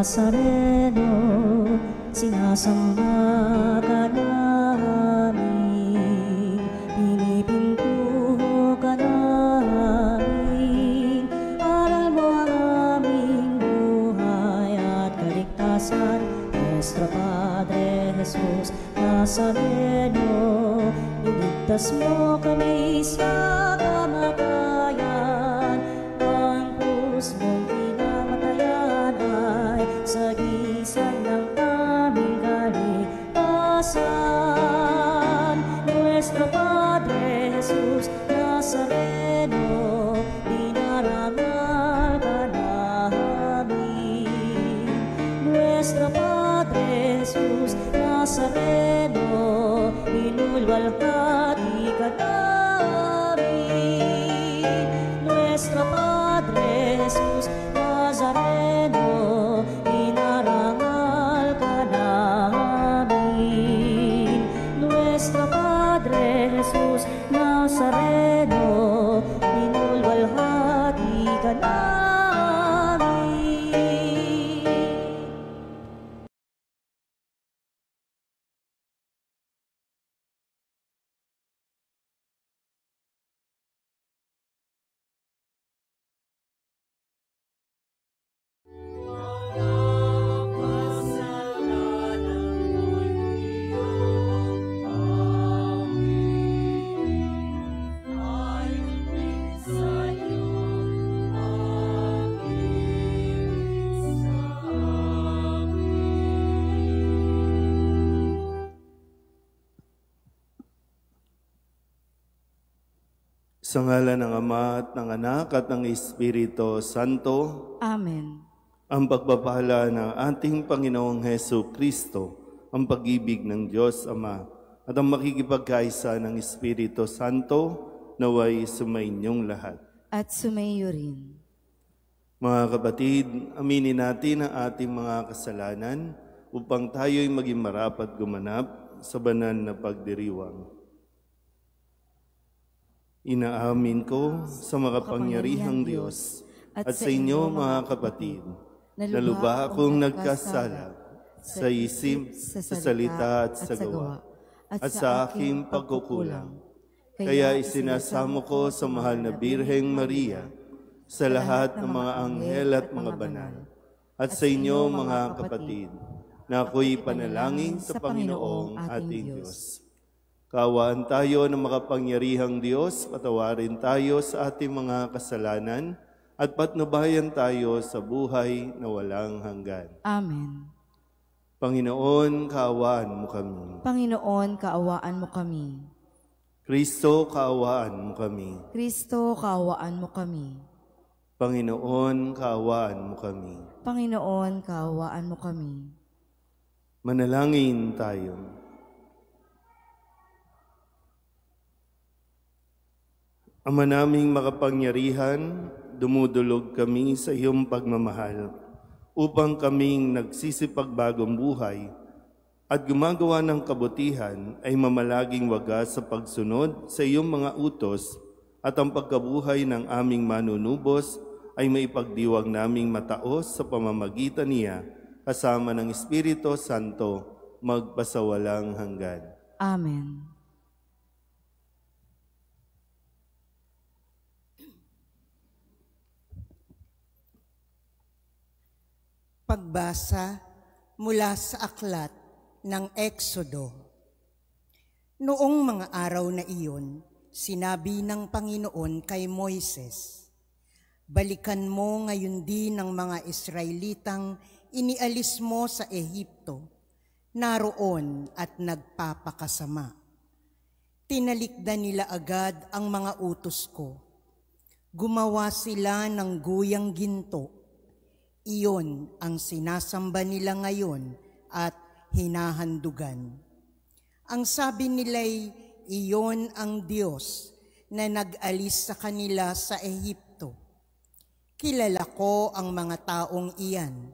Nazareno, sinasamba ka namin, pinipintuho ka namin, aral mo ang aming buhay at kaligtasan. Nuestro Padre Jesus Nazareno, iligtas mo kami sa kamatayan, ang krus mong pinamatayan ay sagisag ng aming kaligtasan. Nuestro Padre Jesus Nazareno, dinarangal ka namin. Nuestro Padre Jesus Nazareno, inulwalhati ka namin. Nuestro Padre Jesus Nazareno, inarangal ka namin. Nuestro Padre Jesus Nazareno, inulwalhati ka namin. Sa ngalan ng Ama at ng Anak at ng Espiritu Santo. Amen. Ang pagpapala ng ating Panginoong Hesu Kristo, ang pag-ibig ng Diyos Ama, at ang makikipagkaisa ng Espiritu Santo, naway sumainyong lahat. At sumaiyo rin. Mga kapatid, aminin natin ang ating mga kasalanan upang tayo'y maging marapat gumanap sa banal na pagdiriwang. Inaamin ko sa makapangyarihang Diyos at sa inyo mga kapatid, na lubha akong nagkasala sa isip, sa salita at sa gawa, at sa aking pagkukulang. Kaya isinasamo ko sa mahal na Birheng Maria, sa lahat ng mga anghel at mga banal, at sa inyo mga kapatid, na ako'y panalangin sa Panginoong ating Diyos. Kaawaan tayo ng makapangyarihang Diyos, patawarin tayo sa ating mga kasalanan, at patnubayan tayo sa buhay na walang hanggan. Amen. Panginoon, kaawaan mo kami. Panginoon, kaawaan mo kami. Kristo, kaawaan mo kami. Kristo, kaawaan mo kami. Panginoon, kaawaan mo kami. Panginoon, kaawaan mo kami. Manalangin tayo. Ama naming makapangyarihan, dumudulog kami sa iyong pagmamahal upang kaming nagsisipagbagong buhay at gumagawa ng kabutihan ay mamalaging wagas sa pagsunod sa iyong mga utos, at ang pagkabuhay ng aming manunubos ay maipagdiwang naming mataos sa pamamagitan niya kasama ng Espiritu Santo magpasawalang hanggan. Amen. Pagbasa mula sa aklat ng Exodo. Noong mga araw na iyon, sinabi ng Panginoon kay Moises, "Balikan mo ngayon din ang mga Israelitang inialis mo sa Ehipto, naroon at nagpapakasama. Tinalikdan nila agad ang mga utos ko. Gumawa sila ng guyang ginto. Iyon ang sinasamba nila ngayon at hinahandugan. Ang sabi nila'y iyon ang Diyos na nag-alis sa kanila sa Ehipto. Kilala ko ang mga taong iyan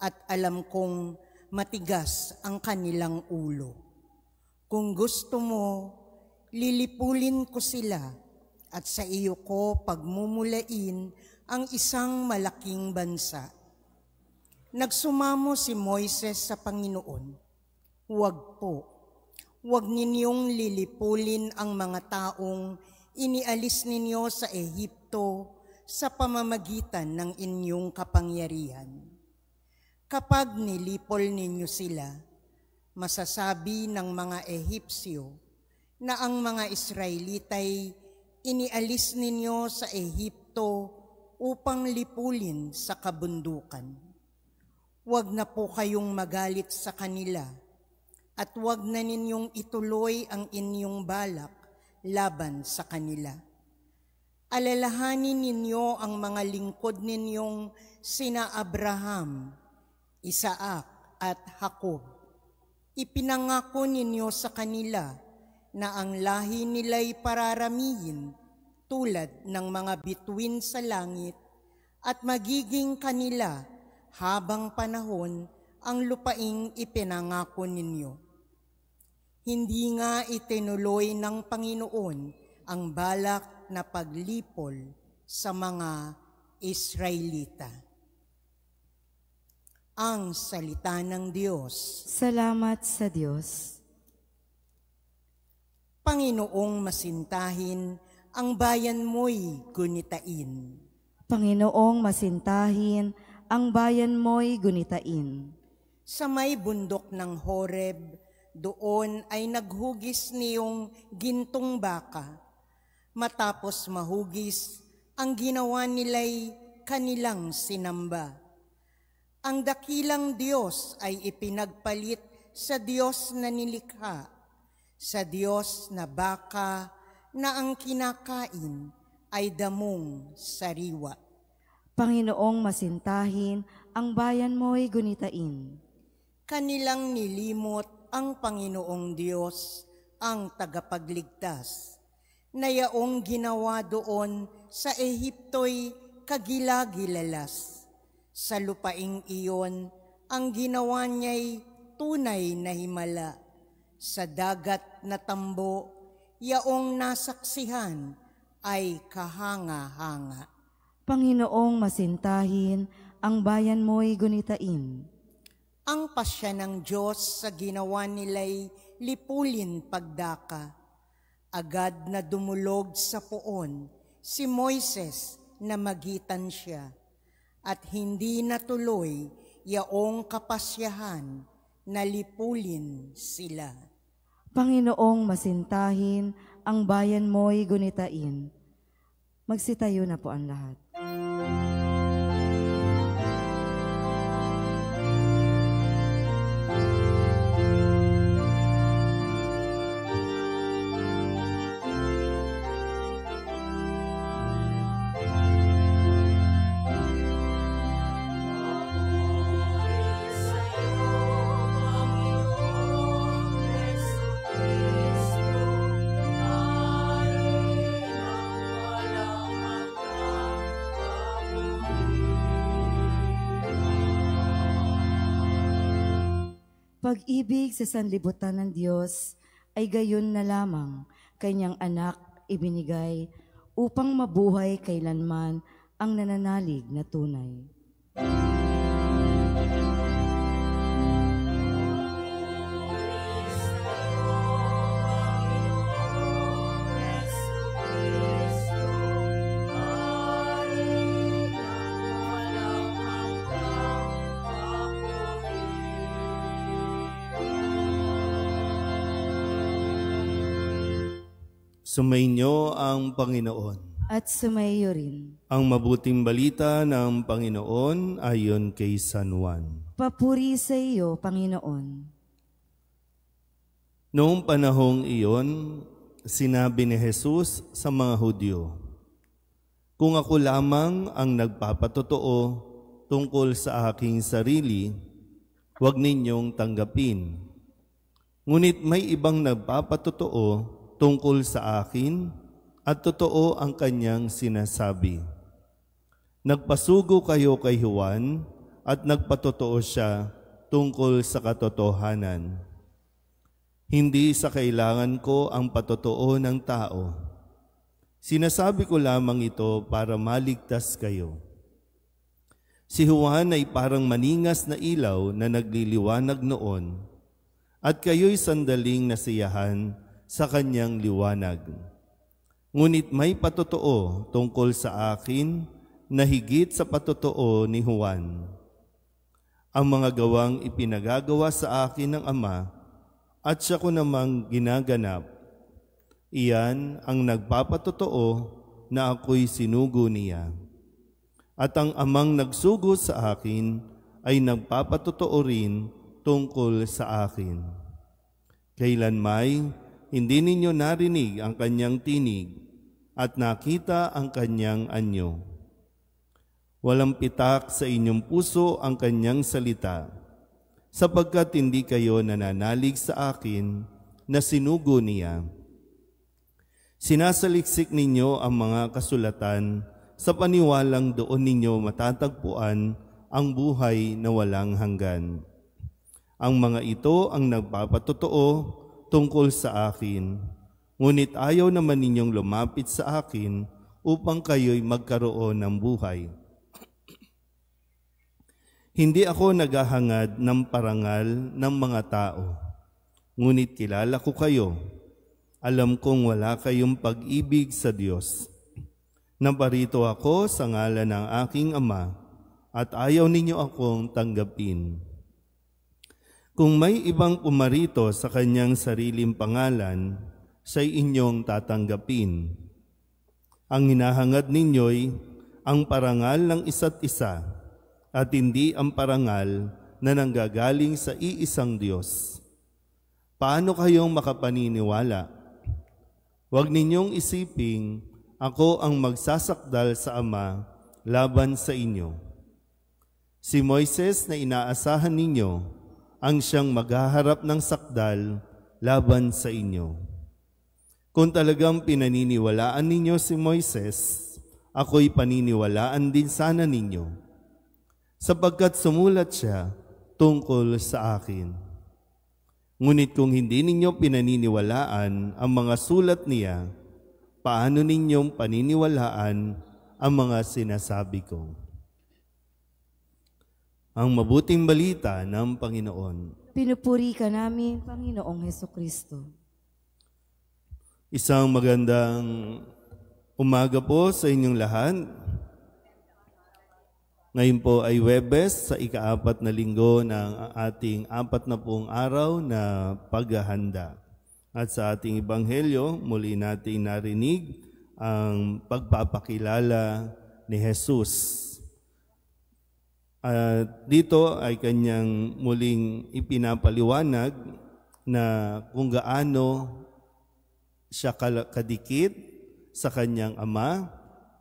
at alam kong matigas ang kanilang ulo. Kung gusto mo, lilipulin ko sila at sa iyo ko pagmumulain ang isang malaking bansa. Nagsumamo si Moises sa Panginoon, "Huwag po, huwag ninyong lilipulin ang mga taong inialis ninyo sa Ehipto sa pamamagitan ng inyong kapangyarihan. Kapag nilipol ninyo sila, masasabi ng mga Ehipsyo na ang mga Israelitay inialis ninyo sa Ehipto upang lipulin sa kabundukan. Huwag na po kayong magalit sa kanila at huwag na ninyong ituloy ang inyong balak laban sa kanila. Alalahanin ninyo ang mga lingkod ninyong sina Abraham, Isaac at Jacob. Ipinangako ninyo sa kanila na ang lahi nila'y pararamihin tulad ng mga bituin sa langit at magiging kanila habang panahon ang lupaing ipinangako ninyo. Hindi nga itinuloy ng Panginoon ang balak na paglipol sa mga Israelita." Ang salita ng Diyos. Salamat sa Diyos. Panginoong masintahin, ang bayan mo'y gunitain. Panginoong masintahin, ang bayan mo'y gunitain. Sa may bundok ng Horeb, doon ay naghugis niyong gintong baka. Matapos mahugis, ang ginawa nila'y kanilang sinamba. Ang dakilang Diyos ay ipinagpalit sa Diyos na nilikha, sa Diyos na baka na ang kinakain ay damong sariwa. Panginoong masintahin, ang bayan mo'y gunitain. Kanilang nilimot ang Panginoong Diyos, ang tagapagligtas, na yaong ginawa doon sa Ehipto'y kagilagilalas. Sa lupaing iyon, ang ginawa niya'y tunay na himala. Sa dagat na tambo, yaong nasaksihan ay kahanga-hanga. Panginoong masintahin, ang bayan mo'y gunitain. Ang pasya ng Diyos sa ginawa nila'y lipulin pagdaka. Agad na dumulog sa poon si Moises na magitan siya, at hindi natuloy yaong kapasyahan na lipulin sila. Panginoong masintahin, ang bayan mo'y gunitain. Magsitayo na po ang lahat. Pag-ibig sa sanlibutan ng Diyos ay gayon na lamang kanyang anak ibinigay upang mabuhay kailanman ang nananalig na tunay. Sumainyo ang Panginoon. At sumaiyo rin. Ang mabuting balita ng Panginoon ayon kay San Juan. Papuri sa iyo, Panginoon. Noong panahong iyon, sinabi ni Jesus sa mga Hudyo, "Kung ako lamang ang nagpapatotoo tungkol sa aking sarili, huwag ninyong tanggapin. Ngunit may ibang nagpapatotoo tungkol sa akin at totoo ang kanyang sinasabi. Nagpasugo kayo kay Juan at nagpatotoo siya tungkol sa katotohanan. Hindi sa kailangan ko ang patotoo ng tao. Sinasabi ko lamang ito para maligtas kayo. Si Juan ay parang maningas na ilaw na nagliliwanag noon, at kayo'y sandaling nasiyahan sa kanyang liwanag. Ngunit may patotoo tungkol sa akin na higit sa patotoo ni Juan. Ang mga gawang ipinagagawa sa akin ng Ama at siya ko namang ginaganap, iyan ang nagpapatotoo na ako'y sinugo niya. At ang Amang nagsugo sa akin ay nagpapatotoo rin tungkol sa akin. Kailanmay, hindi ninyo narinig ang kanyang tinig at nakita ang kanyang anyo. Walang pitak sa inyong puso ang kanyang salita, sapagkat hindi kayo nananalig sa akin na sinugo niya. Sinasaliksik ninyo ang mga kasulatan sa paniwalang doon ninyo matatagpuan ang buhay na walang hanggan. Ang mga ito ang nagpapatotoo tungkol sa akin, ngunit ayaw naman ninyong lumapit sa akin upang kayo'y magkaroon ng buhay. Hindi ako naghahangad ng parangal ng mga tao, ngunit kilala ko kayo. Alam kong wala kayong pag-ibig sa Diyos. Naparito ako sa ngalan ng aking Ama at ayaw ninyo akong tanggapin. Kung may ibang pumarito sa kanyang sariling pangalan, siya'y inyong tatanggapin. Ang hinahangad ninyo'y ang parangal ng isa't isa at hindi ang parangal na nanggagaling sa iisang Diyos. Paano kayong makapaniniwala? Huwag ninyong isiping ako ang magsasakdal sa Ama laban sa inyo. Si Moises na inaasahan ninyo ang siyang maghaharap ng sakdal laban sa inyo. Kung talagang pinaniniwalaan ninyo si Moises, ako'y paniniwalaan din sana ninyo, sapagkat sumulat siya tungkol sa akin. Ngunit kung hindi ninyo pinaniniwalaan ang mga sulat niya, paano ninyong paniniwalaan ang mga sinasabi ko? Ang mabuting balita ng Panginoon. Pinupuri ka namin, Panginoong Hesukristo. Isang magandang umaga po sa inyong lahat. Ngayon po ay Huwebes sa ika-4 na linggo ng ating 40 araw na paghahanda. At sa ating Ebanghelyo, muli nating narinig ang pagpapakilala ni Jesus. At dito ay kanyang muling ipinapaliwanag na kung gaano siya kadikit sa kanyang Ama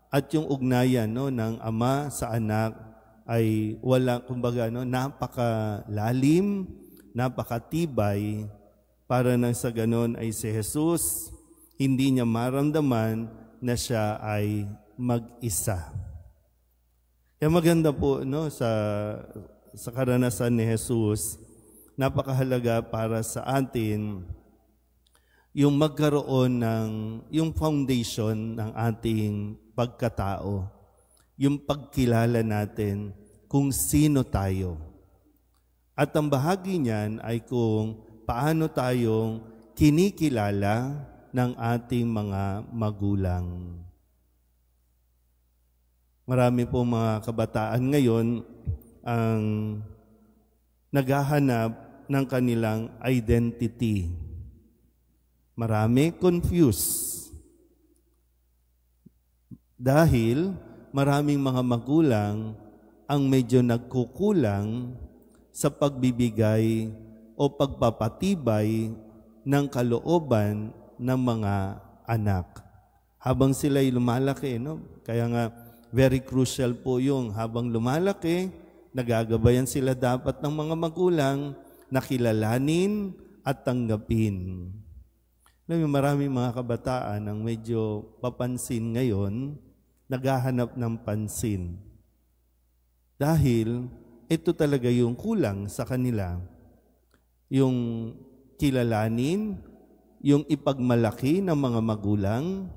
at yung ugnayan ng Ama sa anak ay wala, kumbaga, napakalalim, napakatibay, para nang sa ganon ay si Jesus hindi niya maramdaman na siya ay mag-isa. Kaya maganda po sa karanasan ni Jesus, napakahalaga para sa atin yung magkaroon ng yung foundation ng ating pagkatao, yung pagkilala natin kung sino tayo. At ang bahagi niyan ay kung paano tayong kinikilala ng ating mga magulang. Marami po mga kabataan ngayon ang naghahanap ng kanilang identity. Marami confused. Dahil maraming mga magulang ang medyo nagkukulang sa pagbibigay o pagpapatibay ng kalooban ng mga anak. Habang sila'y lumalaki, Kaya nga, very crucial po yung habang lumalaki, nagagabayan sila dapat ng mga magulang na kilalanin at tanggapin. Maraming mga kabataan ang medyo papansin ngayon, naghahanap ng pansin. Dahil ito talaga yung kulang sa kanila. Yung kilalanin, yung ipagmalaki ng mga magulang,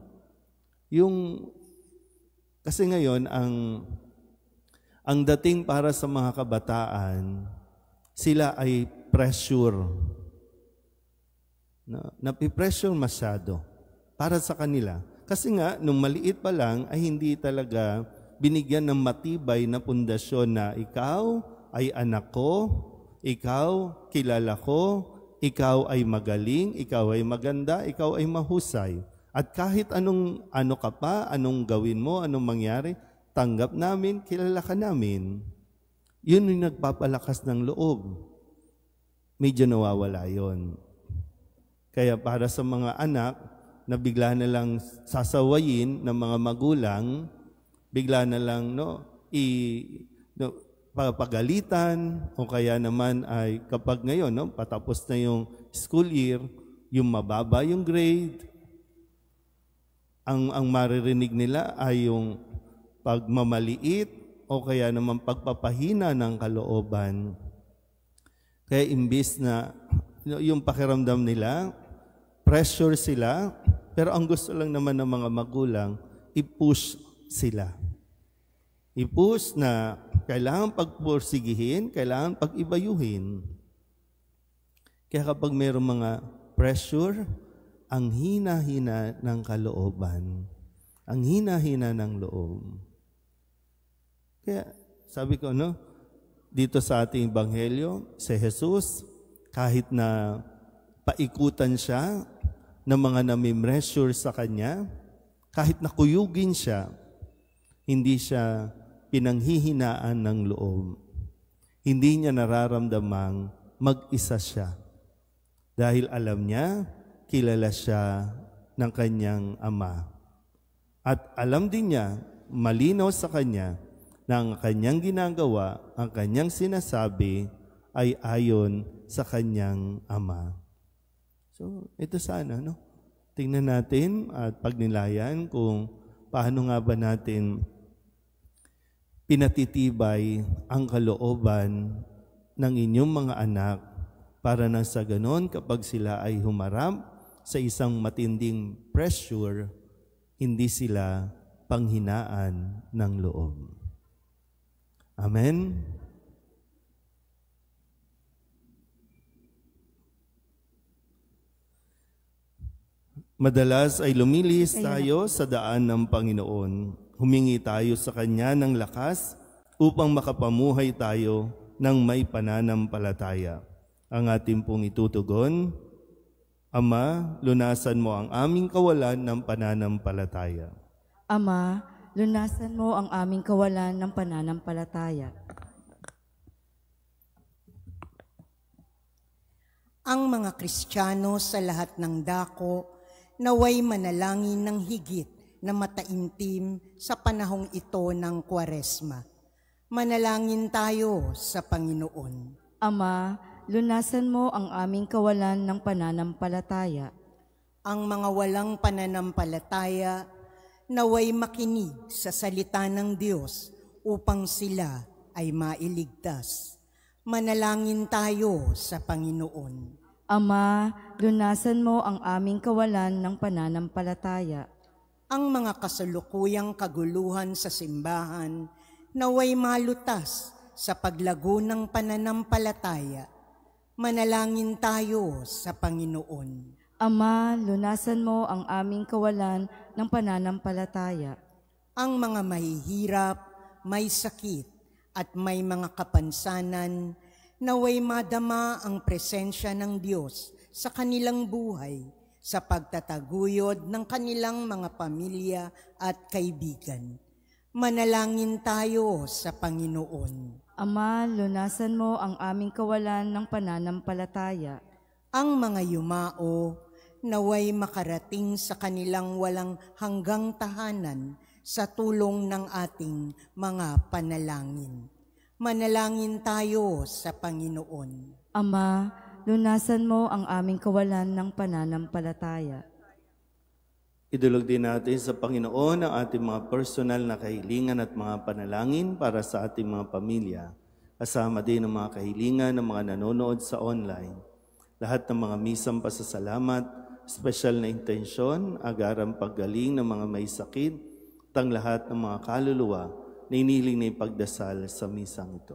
kasi ngayon Ang dating para sa mga kabataan, sila ay pressure. Napipressure masyado para sa kanila. Kasi nga, nung maliit pa lang, ay hindi talaga binigyan ng matibay na pundasyon na ikaw ay anak ko, ikaw kilala ko, ikaw ay magaling, ikaw ay maganda, ikaw ay mahusay. At kahit ano ka pa, anong gawin mo, anong mangyari, tanggap namin, kilala ka namin. Yun yung nagpapalakas ng loob. Medyo nawawala yun. Kaya para sa mga anak na bigla na lang sasawayin ng mga magulang, bigla na lang papagalitan, o kaya naman ay kapag ngayon, patapos na yung school year, yung mababa yung grade, ang maririnig nila ay yung pagmamaliit o kaya naman pagpapahina ng kalooban. Kaya imbis na yung pakiramdam nila, pressure sila, pero ang gusto lang naman ng mga magulang, i-push sila. I-push na kailangan pagpursigihin, kailangan pag-ibayuhin. Kaya kapag mayroong mga pressure, ang hina-hina ng kalooban. Ang hina-hina ng loob. Kaya sabi ko, dito sa ating Ebanghelyo, si Jesus, kahit na paikutan siya ng mga nami-pressure sa kanya, kahit nakuyugin siya, hindi siya pinanghihinaan ng loob. Hindi niya nararamdamang mag-isa siya. Dahil alam niya, kilala siya ng kanyang ama. At alam din niya, malinaw sa kanya, na ang kanyang ginagawa, ang kanyang sinasabi, ay ayon sa kanyang ama. So, ito sana, tingnan natin at pagnilayan kung paano nga ba natin pinatitibay ang kalooban ng inyong mga anak para nang sa ganon kapag sila ay humarap sa isang matinding pressure, hindi sila panghinaan ng loob. Amen? Madalas ay lumilis tayo sa daan ng Panginoon. Humingi tayo sa Kanya ng lakas upang makapamuhay tayo ng may pananampalataya. Ang ating pong itutugon, Ama, lunasan mo ang aming kawalan ng pananampalataya. Ama, lunasan mo ang aming kawalan ng pananampalataya. Ang mga Kristiyano sa lahat ng dako naway manalangin ng higit na mataimtim sa panahong ito ng Kwaresma. Manalangin tayo sa Panginoon. Ama, lunasan mo ang aming kawalan ng pananampalataya. Ang mga walang pananampalataya naway makinig sa salita ng Diyos upang sila ay mailigtas. Manalangin tayo sa Panginoon. Ama, lunasan mo ang aming kawalan ng pananampalataya. Ang mga kasalukuyang kaguluhan sa simbahan naway malutas sa paglago ng pananampalataya. Manalangin tayo sa Panginoon. Ama, lunasan mo ang aming kawalan ng pananampalataya. Ang mga mahihirap, may sakit, at may mga kapansanan, naway madama ang presensya ng Diyos sa kanilang buhay, sa pagtataguyod ng kanilang mga pamilya at kaibigan. Manalangin tayo sa Panginoon. Ama, lunasan mo ang aming kawalan ng pananampalataya. Ang mga yumao, naway makarating sa kanilang walang hanggang tahanan sa tulong ng ating mga panalangin. Manalangin tayo sa Panginoon. Ama, lunasan mo ang aming kawalan ng pananampalataya. Idulog din natin sa Panginoon ang ating mga personal na kahilingan at mga panalangin para sa ating mga pamilya. Kasama din ang mga kahilingan ng mga nanonood sa online. Lahat ng mga misang pasasalamat, espesyal na intensyon, agarang paggaling ng mga may sakit, at ang lahat ng mga kaluluwa na iniling na ipagdasal sa misang ito.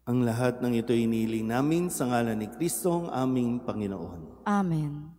Ang lahat ng ito iniling namin sa ngalan ni Kristo ang aming Panginoon. Amen.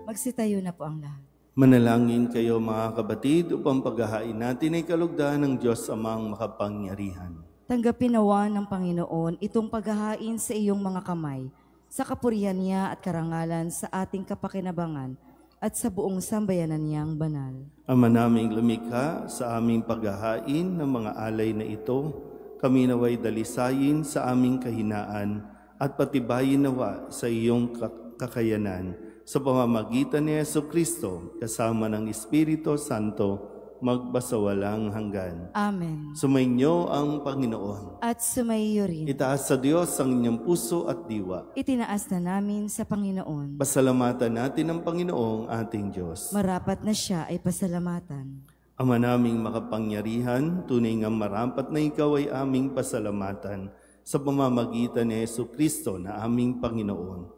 Magsitayo na po ang lahat. Manalangin kayo mga kabatid upang paghahain natin ay kalugdan ng Diyos Amang makapangyarihan. Tanggapin nawa ng Panginoon itong paghahain sa iyong mga kamay, sa kapurihan niya at karangalan sa ating kapakinabangan at sa buong sambayanan niyang banal. Ama naming lumikha, sa aming paghahain ng mga alay na ito, kami naway dalisayin sa aming kahinaan at patibayin nawa sa iyong kakayanan sa pamamagitan ni Jesucristo kasama ng Espiritu Santo magbasawalang hanggan. Amen. Sumainyo ang Panginoon. At sumaiyo rin. Itaas sa Diyos ang inyong puso at diwa. Itinaas na namin sa Panginoon. Pasalamatan natin ang Panginoong ating Diyos. Marapat na siya ay pasalamatan. Ama naming makapangyarihan, tunay nga marapat na ikaw ay aming pasalamatan sa pamamagitan ni Jesucristo na aming Panginoon.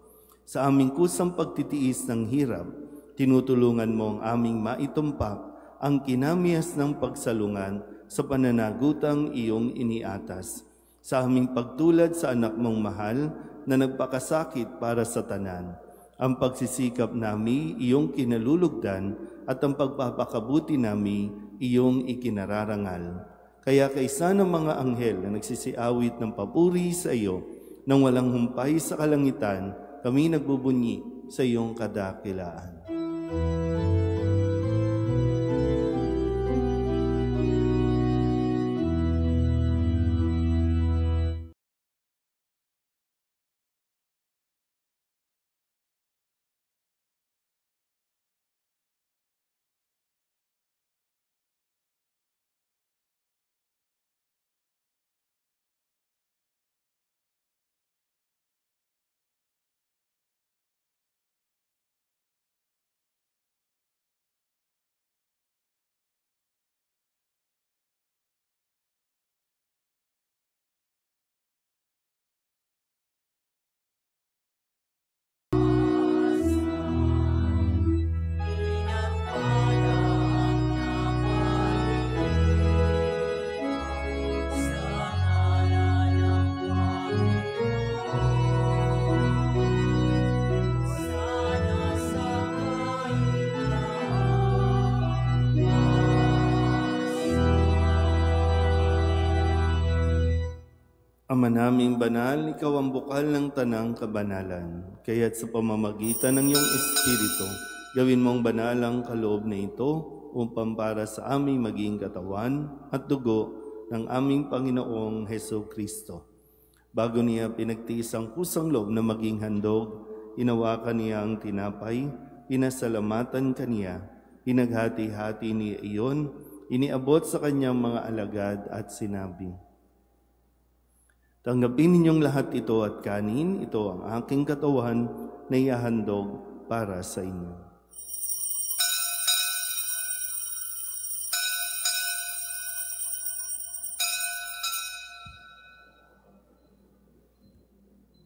Sa aming kusang pagtitiis ng hirap, tinutulungan mo ang aming maitumpak ang kinamiyas ng pagsalungan sa pananagutang iyong iniatas. Sa aming pagtulad sa anak mong mahal na nagpakasakit para sa tanan, ang pagsisikap nami iyong kinalulugdan at ang pagpapakabuti nami iyong ikinararangal. Kaya kaysa ng mga anghel na nagsisiawit ng papuri sa iyo nang walang humpay sa kalangitan, kami nagbubunyi sa iyong kadakilaan. Ama naming banal, ikaw ang bukal ng tanang kabanalan. Kaya't sa pamamagitan ng iyong Espiritu, gawin mong banal ang kaloob na ito upang para sa aming maging katawan at dugo ng aming Panginoong Jesucristo. Bago niya pinagtiis ang kusang loob na maging handog, inawakan niya ang tinapay, pinasalamatan kaniya, pinaghati-hati niya iyon, iniabot sa kanyang mga alagad at sinabi, "Tanggapin ninyong lahat ito at kanin, ito ang aking katawan na ihahandog para sa inyo."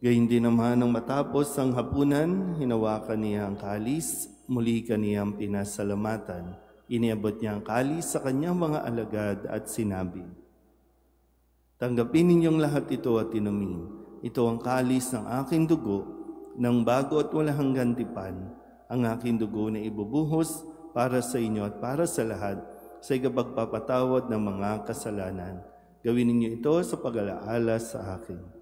Gayun din naman nang matapos ang hapunan, hinawakan niya ang kalis, muli kaniyang pinasalamatan. Iniabot niya ang kalis sa kanyang mga alagad at sinabi, "Tanggapin ninyong lahat ito at inumin. Ito ang kalis ng aking dugo, ng bago at walang hanggang tipan, ang aking dugo na ibubuhos para sa inyo at para sa lahat sa ikapagpapatawad ng mga kasalanan. Gawin ninyo ito sa pag-alaala sa akin."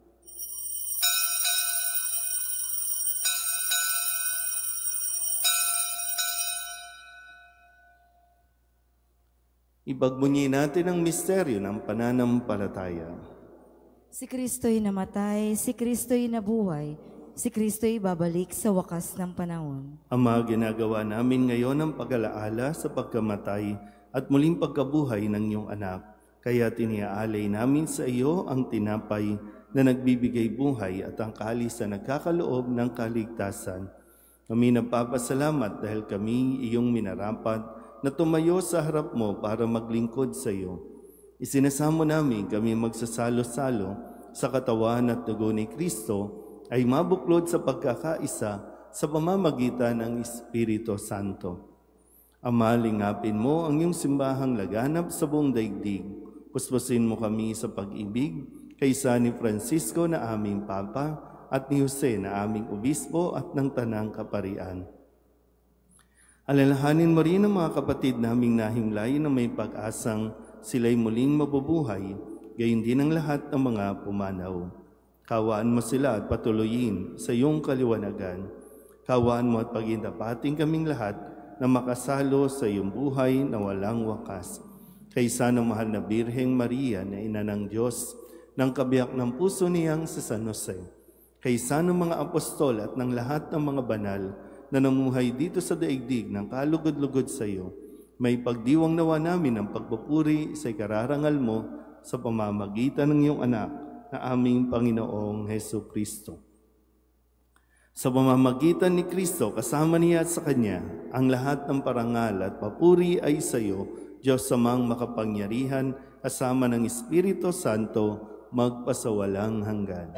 Ipagbunyi natin ang misteryo ng pananampalataya. Si Kristo'y namatay, si Kristo'y nabuhay, si Kristo'y babalik sa wakas ng panahon. Ama, ginagawa namin ngayon ang pag-alaala sa pagkamatay at muling pagkabuhay ng iyong anak. Kaya tiniaalay namin sa iyo ang tinapay na nagbibigay buhay at ang kalis na nagkakaloob ng kaligtasan. Kami nagpapasalamat dahil kami iyong minarapat na tumayo sa harap mo para maglingkod sa iyo. Isinasamo namin kami magsasalo-salo sa katawan at dugo ni Kristo ay mabuklod sa pagkakaisa sa pamamagitan ng Espiritu Santo. Ama, lingapin mo ang iyong simbahang laganap sa buong daigdig. Puspusin mo kami sa pag-ibig kaysa ni Francisco na aming Papa at ni Jose na aming Obispo at ng Tanang Kaparian. Alalahanin mo rin ang mga kapatid naming nahimlay na may pag-asang sila'y muling mabubuhay, gayon din ang lahat ng mga pumanaw. Kawaan mo sila at patuloyin sa iyong kaliwanagan. Kawaan mo at pagindapating kaming lahat na makasalo sa iyong buhay na walang wakas. Kaysa ng mahal na Birheng Maria na ina ng Diyos, ng kabiyak ng puso niyang sa San Jose. Kaysa ng mga apostol at ng lahat ng mga banal na namuhay dito sa daigdig ng kalugod-lugod sa iyo, may pagdiwang nawa namin ang pagpupuri sa ikararangal mo sa pamamagitan ng iyong anak na aming Panginoong Hesu Kristo. Sa pamamagitan ni Kristo, kasama niya at sa Kanya, ang lahat ng parangal at papuri ay sa iyo, Diyos Amang makapangyarihan, kasama ng Espiritu Santo, magpasawalang hanggan.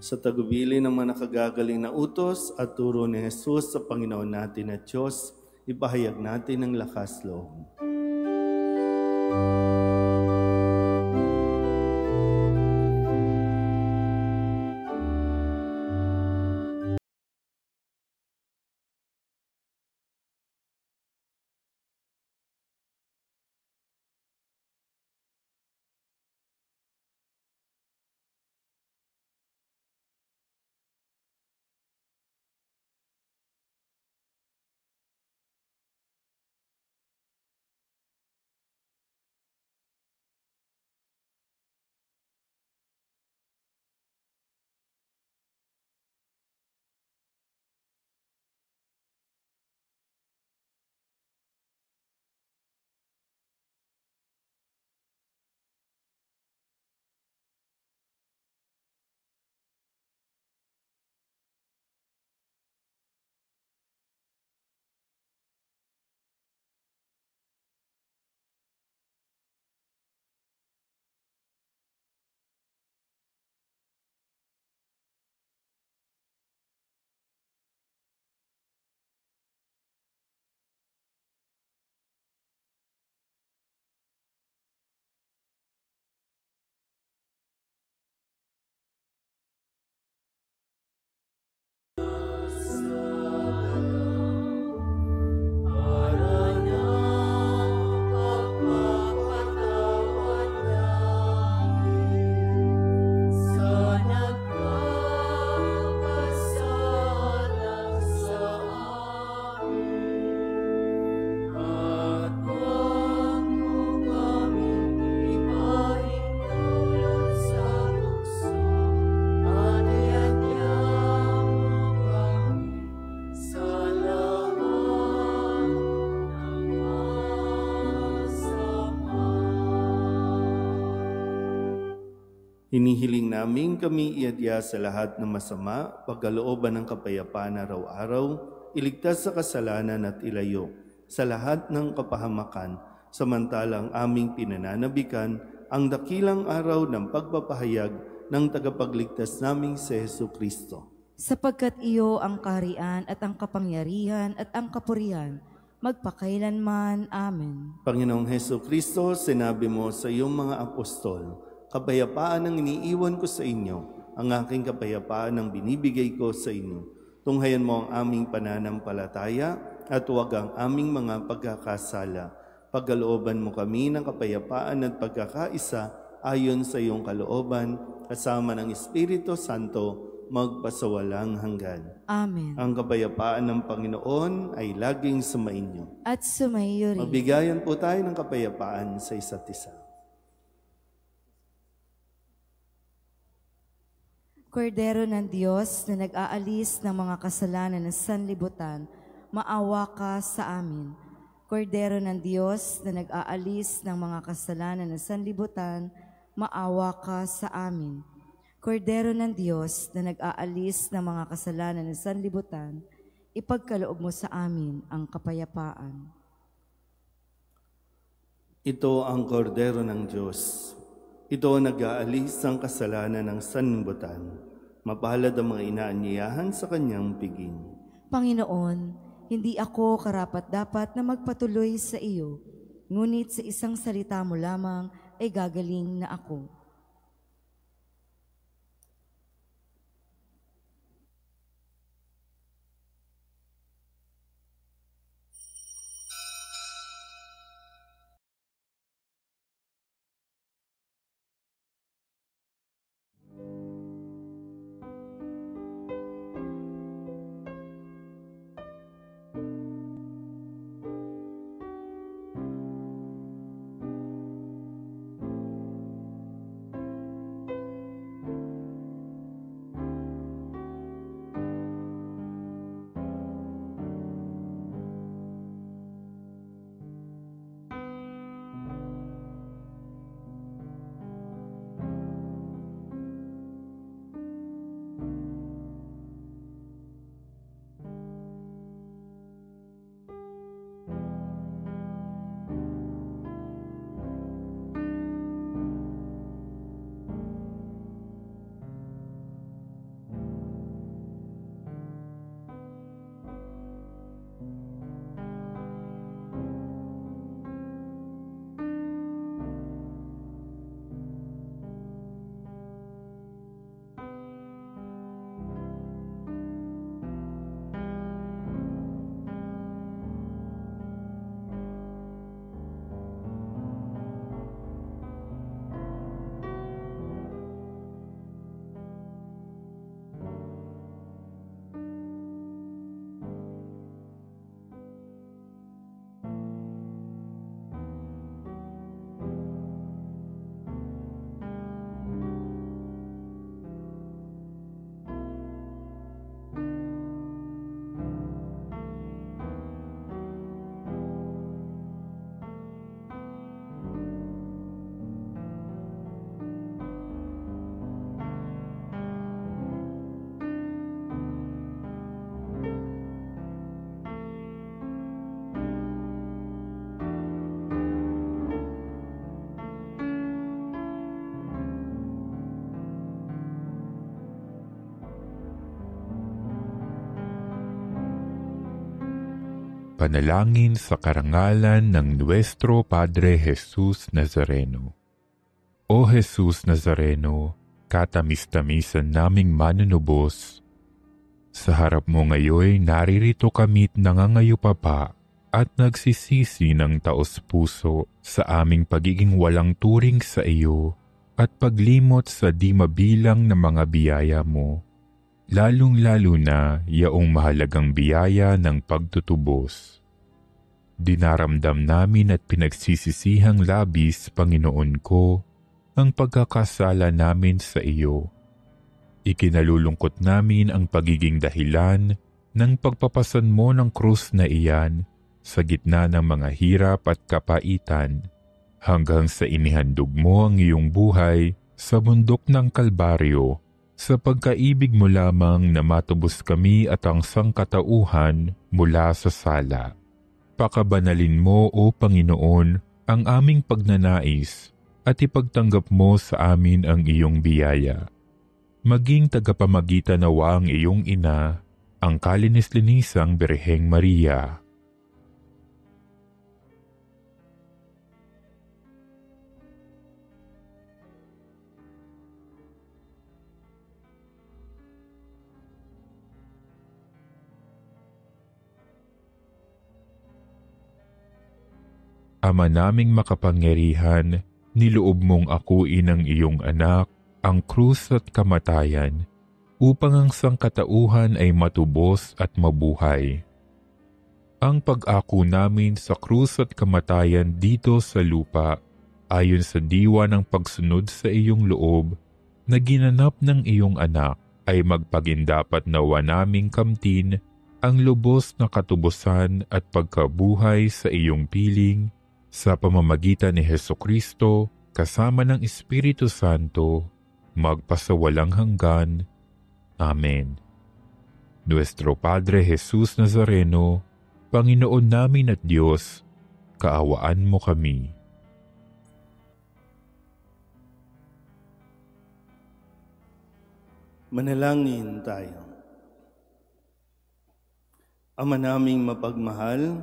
Sa tagubili ng mga nakagagaling na utos at turo ni Jesus sa Panginoon natin at Diyos, ipahayag natin ang lakas loob. Hinihiling namin kami iadya sa lahat ng masama, pagkalooban ng kapayapaan araw-araw, iligtas sa kasalanan at ilayo sa lahat ng kapahamakan, samantalang aming pinananabikan ang dakilang araw ng pagpapahayag ng tagapagligtas naming si Jesucristo. Sapagkat iyo ang kaharian at ang kapangyarihan at ang kapurihan, magpakailanman. Amen. Panginoong Jesucristo, sinabi mo sa iyong mga apostol, kapayapaan ang iniiwan ko sa inyo, ang aking kapayapaan ang binibigay ko sa inyo. Tunghayan mo ang aming pananampalataya at huwag ang aming mga pagkakasala. Pagkalooban mo kami ng kapayapaan at pagkakaisa ayon sa iyong kalooban, kasama ng Espiritu Santo, magpasawalang hanggan. Amen. Ang kapayapaan ng Panginoon ay laging sumainyo. At sumaiyo rin. Magbigayan po tayo ng kapayapaan sa isa't isa. Kordero ng Diyos na nag-aalis ng mga kasalanan ng sanlibutan, maawa ka sa amin. Kordero ng Diyos na nag-aalis ng mga kasalanan ng sanlibutan, maawa ka sa amin. Kordero ng Diyos na nag-aalis ng mga kasalanan ng sanlibutan, ipagkaloob mo sa amin ang kapayapaan. Ito ang kordero ng Diyos. Ito ang nag-aalis ng kasalanan ng sanlibutan. Mapalad ang mga inaanyayahan sa kanyang piging. Panginoon, hindi ako karapat-dapat na magpatuloy sa iyo, ngunit sa isang salita mo lamang ay gagaling na ako. Panalangin sa karangalan ng Nuestro Padre Jesus Nazareno. O Jesus Nazareno, katamis-tamisan naming manunubos, sa harap mo ngayon naririto kami't nangangayupapa at nagsisisi ng taos-puso sa aming pagiging walang turing sa iyo at paglimot sa di mabilang na mga biyaya mo, lalong-lalo na yaong mahalagang biyaya ng pagtutubos. Dinaramdam namin at pinagsisisihang labis, Panginoon ko, ang pagkakasala namin sa iyo. Ikinalulungkot namin ang pagiging dahilan ng pagpapasan mo ng krus na iyan sa gitna ng mga hirap at kapaitan, hanggang sa inihandog mo ang iyong buhay sa bundok ng Kalbaryo, sa pagkaibig mo lamang na matubos kami at ang sangkatauhan mula sa sala. Pakabanalin mo, O Panginoon, ang aming pagnanais at ipagtanggap mo sa amin ang iyong biyaya. Maging tagapamagitan nawa ang iyong ina, ang kalinis-linisang Birheng Maria. Ama naming makapangyarihan, niloob mong akuin ang iyong anak, ang krus at kamatayan, upang ang sangkatauhan ay matubos at mabuhay. Ang pag-ako namin sa krus at kamatayan dito sa lupa, ayon sa diwa ng pagsunod sa iyong loob, na ginanap ng iyong anak, ay magpagindapat nawa naming kamtin ang lubos na katubusan at pagkabuhay sa iyong piling, sa pamamagitan ni Hesukristo, kasama ng Espiritu Santo, magpasawalang hanggan. Amen. Nuestro Padre Jesus Nazareno, Panginoon namin at Diyos, kaawaan mo kami. Manalangin tayo. Ama naming mapagmahal,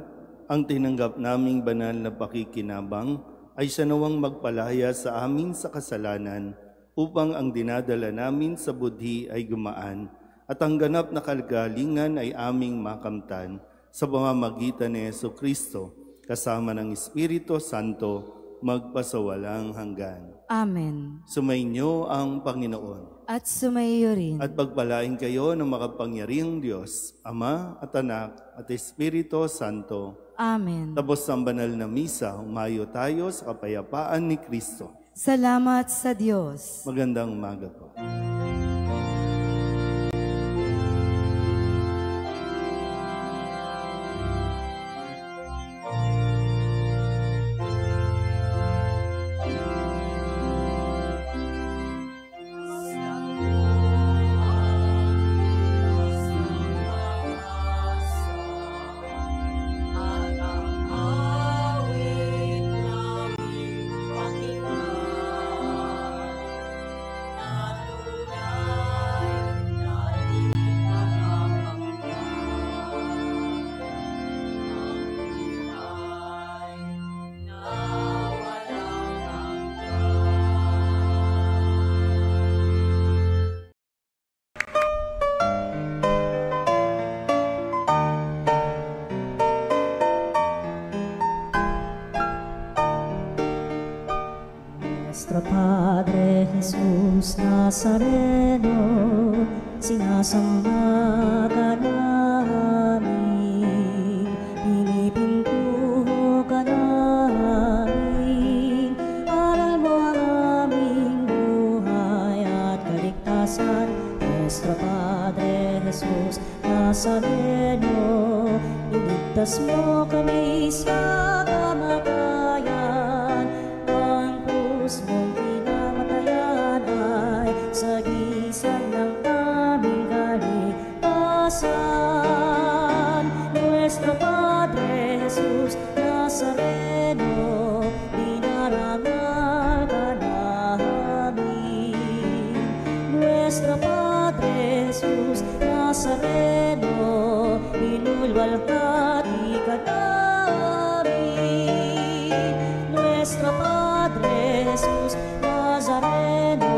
ang tinanggap naming banal na pakikinabang ay siya nawang magpalaya sa amin sa kasalanan upang ang dinadala namin sa budhi ay gumaan at ang ganap na kagalingan ay aming makamtan sa pamamagitan ni Jesucristo kasama ng Espiritu Santo magpasawalang hanggan. Amen. Sumainyo ang Panginoon. At sumaiyo rin. At pagpalain kayo ng makapangyarihang Diyos, Ama at Anak at Espiritu Santo. Amen. Tapos ang banal na misa, humayo tayo sa kapayapaan ni Kristo. Salamat sa Diyos. Magandang umaga po. Nuestro Padre Jesus Nazareno, sinasamba ka namin, pinipintuho ka namin, aral mo ang aming buhay at kaligtasan. Nuestro Padre Jesus Nazareno, iligtas mo kami sa kamatayan, ang krus mong pinamatayan ay sagisag ng aming kaligtasan. Nuestro Padre Jesus Nazareno, dinarangal ka namin. Nuestro Padre Jesus Nazareno, inulwalhati ka namin. Nuestro Padre Jesus Nazareno,